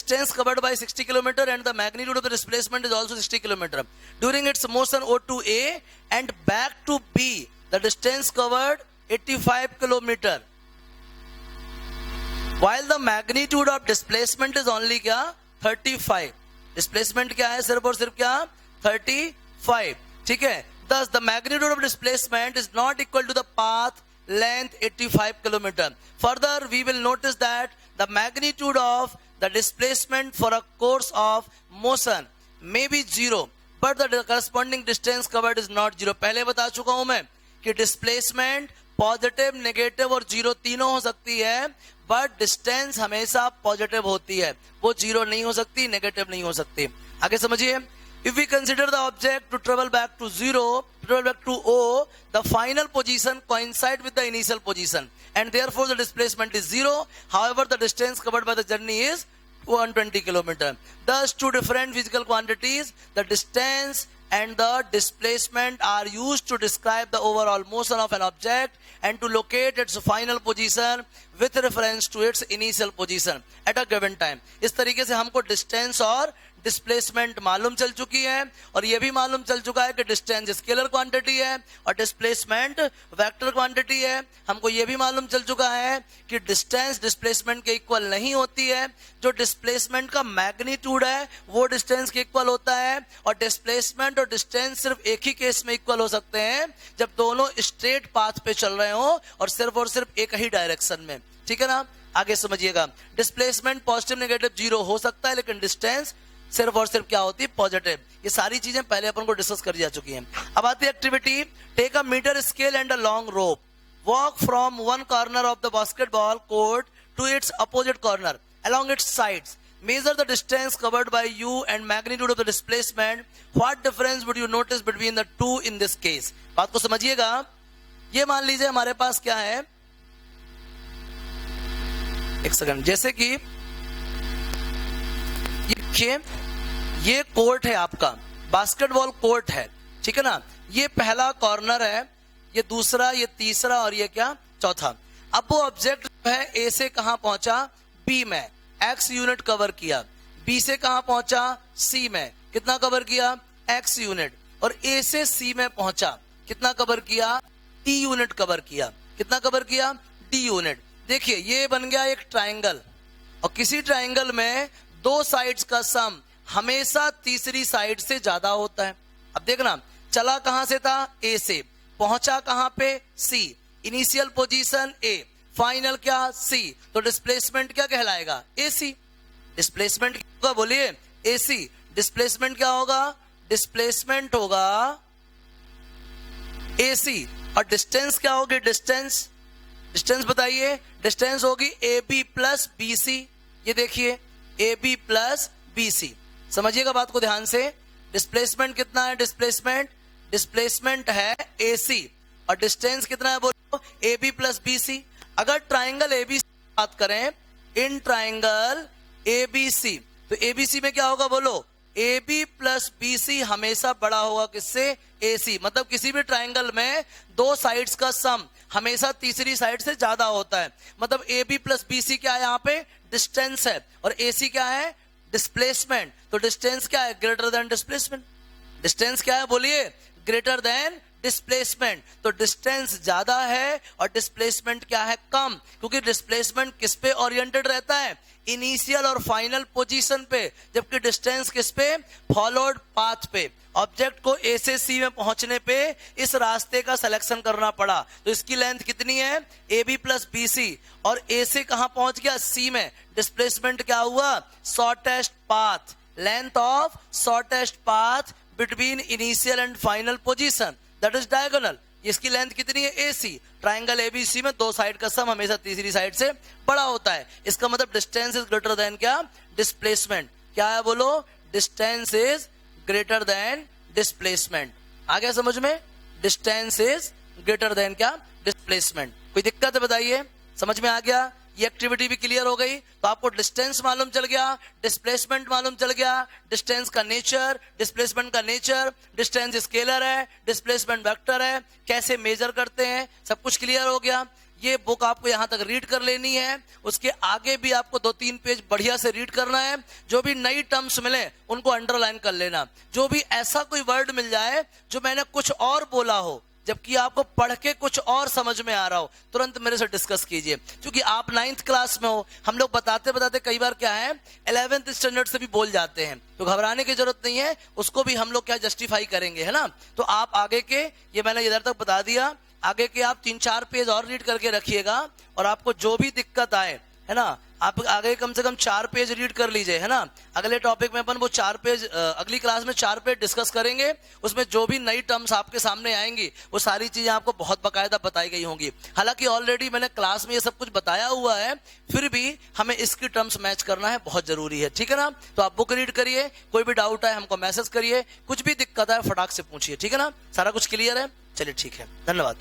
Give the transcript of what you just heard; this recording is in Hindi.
distance covered by 60 km and the magnitude of the displacement is also 60 km. During its motion O to A and back to B, the distance covered 85 km. While the magnitude of displacement is only क्या 35. Displacement क्या है सिर्फ और सिर्फ क्या 35. ठीक है. Thus the magnitude of displacement is not equal to the path length 85 km. Further, we will notice that the magnitude of the displacement for a course of motion may be 0, but the corresponding distance covered is not 0. पहले बता चुका हूं मैं कि displacement पॉजिटिव, नेगेटिव और जीरो तीनों हो सकती है, बट डिस्टेंस हमेशा पॉजिटिव होती है, वो जीरो नहीं हो सकती, नेगेटिव नहीं हो सकती. आगे समझिए. If we consider the object to travel back to zero, travel back to O, the final position coincides with the initial position, and therefore the displacement is 0. However, the distance covered by the journey is 120 km. Thus, two different physical quantities, the distance and the displacement, are used to describe the overall motion of an object and to locate its final position with reference to its initial position at a given time. इस तरीके से हमको distance और डिस्प्लेसमेंट मालूम चल चुकी है, और यह भी मालूम चल चुका है कि डिस्टेंस स्केलर क्वांटिटी है और डिस्प्लेसमेंट वेक्टर क्वांटिटी है. हमको यह भी मालूम चल चुका है कि डिस्टेंस डिस्प्लेसमेंट के इक्वल नहीं होती है. जो डिस्प्लेसमेंट का मैग्नीट्यूड है वो डिस्टेंस के इक्वल होता है, और डिस्प्लेसमेंट और डिस्टेंस सिर्फ एक ही केस में इक्वल हो सकते हैं जब दोनों स्ट्रेट पाथ पे चल रहे हो और सिर्फ एक ही डायरेक्शन में. ठीक है ना. आगे समझिएगा. डिस्प्लेसमेंट पॉजिटिव, नेगेटिव, जीरो हो सकता है, लेकिन डिस्टेंस सिर्फ और सिर्फ क्या होती है पॉजिटिव. ये सारी चीजें पहले अपन को डिस्कस कर जा चुकी हैं. अब आती है activity. Take a metre scale and a long rope. Walk from one corner of the basketball court to its opposite corner along its sides. Measure the distance covered by you and magnitude of the displacement. What difference would you notice between the two in this case? बात को समझिएगा. ये मान लीजिए हमारे पास क्या है, एक सेकंड, जैसे कि ये कोर्ट है आपका, बास्केटबॉल कोर्ट है. ठीक है ना. ये पहला कॉर्नर है, ये दूसरा, ये तीसरा और ये क्या चौथा. अब वो ऑब्जेक्ट है ए से कहां पहुंचा बी में, एक्स यूनिट कवर किया. बी से कहां पहुंचा सी में, कितना कवर किया एक्स यूनिट. और ए से सी में पहुंचा, कितना कवर किया डी यूनिट कवर किया. कितना कवर किया डी यूनिट. देखिए ये बन गया एक ट्राइंगल, और किसी ट्राइंगल में दो साइड्स का सम हमेशा तीसरी साइड से ज्यादा होता है. अब देखना, चला कहां से था ए से, पहुंचा कहां पे सी, इनिशियल पोजीशन ए, फाइनल क्या सी, तो डिस्प्लेसमेंट क्या कहलाएगा एसी. डिस्प्लेसमेंट क्या होगा बोलिए एसी. डिस्प्लेसमेंट क्या होगा, डिस्प्लेसमेंट होगा एसी. और डिस्टेंस क्या होगी, डिस्टेंस बताइए. डिस्टेंस होगी A B plus B C. ये देखिए A B plus B C. समझिएगा बात को ध्यान से. डिस्प्लेसमेंट कितना है, डिस्प्लेसमेंट है एसी, और डिस्टेंस कितना है बोलो A B plus B C. अगर ट्राइंगल एबीसी की बात करें, इन ट्राइंगल एबीसी, तो एबीसी में क्या होगा बोलो A B plus B C हमेशा बड़ा होगा किससे एसी. मतलब किसी भी ट्राइंगल में दो साइड्स का सम हमेशा तीसरी साइड से ज्यादा होता है. मतलब A B plus B C क्या है यहाँ पे डिस्टेंस है, और एसी क्या है डिस्प्लेसमेंट. तो डिस्टेंस क्या है ग्रेटर देन डिस्प्लेसमेंट. डिस्टेंस क्या है बोलिए ग्रेटर देन डिस्प्लेसमेंट. तो डिस्टेंस ज्यादा है और डिस्प्लेसमेंट क्या है कम, क्योंकि डिस्प्लेसमेंट किस पे ओरिएंटेड रहता है इनिशियल और फाइनल पोजीशन पे, जबकि डिस्टेंस किस पे फॉलोड पाथ पे. ऑब्जेक्ट को ए से सी में पहुंचने पे इस रास्ते का सिलेक्शन करना पड़ा, तो इसकी लेंथ कितनी है A B plus B C, और ए से कहां पहुंच गया सी में. डिस्प्लेसमेंट क्या हुआ shortest path, length of shortest path between initial and final position, that is diagonal. इसकी लेंथ कितनी है एसी. ट्राइंगल एबीसी में दो साइड का सम हमेशा तीसरी साइड से बड़ा होता है. इसका मतलब डिस्टेंस इज ग्रेटर देन क्या डिस्प्लेसमेंट. क्या है बोलो distance is greater than displacement. आ गया समझ में. डिस्टेंस इज ग्रेटर देन क्या डिस्प्लेसमेंट. कोई दिक्कत है बताइए, समझ में आ गया. ये एक्टिविटी भी क्लियर हो गई. तो आपको डिस्टेंस मालूम चल गया, डिस्प्लेसमेंट मालूम चल गया, डिस्टेंस का नेचर, डिस्प्लेसमेंट का नेचर, डिस्टेंस स्केलर है, डिस्प्लेसमेंट वेक्टर है, कैसे मेजर करते हैं, सब कुछ क्लियर हो गया. ये बुक आपको यहाँ तक रीड कर लेनी है, उसके आगे भी आपको 2-3 पेज बढ़िया से रीड करना है। जो भी नई टर्म्स मिले उनको अंडरलाइन कर लेना। जो भी ऐसा कोई वर्ड मिल जाए जो मैंने कुछ और बोला हो जबकि आपको पढ़ के कुछ और समझ में आ रहा हो, तुरंत मेरे से डिस्कस कीजिए। क्योंकि आप 9th क्लास में हो, हम लोग बताते बताते कई बार क्या है 11th स्टैंडर्ड से भी बोल जाते हैं, तो घबराने की जरूरत नहीं है, उसको भी हम लोग क्या जस्टिफाई करेंगे, है ना। तो आप आगे के, ये मैंने इधर तक बता दिया, आगे के आप 3-4 पेज और रीड करके रखिएगा, और आपको जो भी दिक्कत आए, है ना, आप आगे कम से कम 4 पेज रीड कर लीजिए, है ना। अगले टॉपिक में अपन वो 4 पेज, अगली क्लास में 4 पेज डिस्कस करेंगे। उसमें जो भी नई टर्म्स आपके सामने आएंगी वो सारी चीजें आपको बहुत बाकायदा बताई गई होंगी। हालांकि ऑलरेडी मैंने क्लास में ये सब कुछ बताया हुआ है, फिर भी हमें इसकी टर्म्स मैच करना है, बहुत जरूरी है, ठीक है ना। तो आप बुक रीड करिए, कोई भी डाउट है हमको मैसेज करिए, कुछ भी दिक्कत है फटाक से पूछिए, ठीक है ना। सारा कुछ क्लियर है, चलिए ठीक है, धन्यवाद।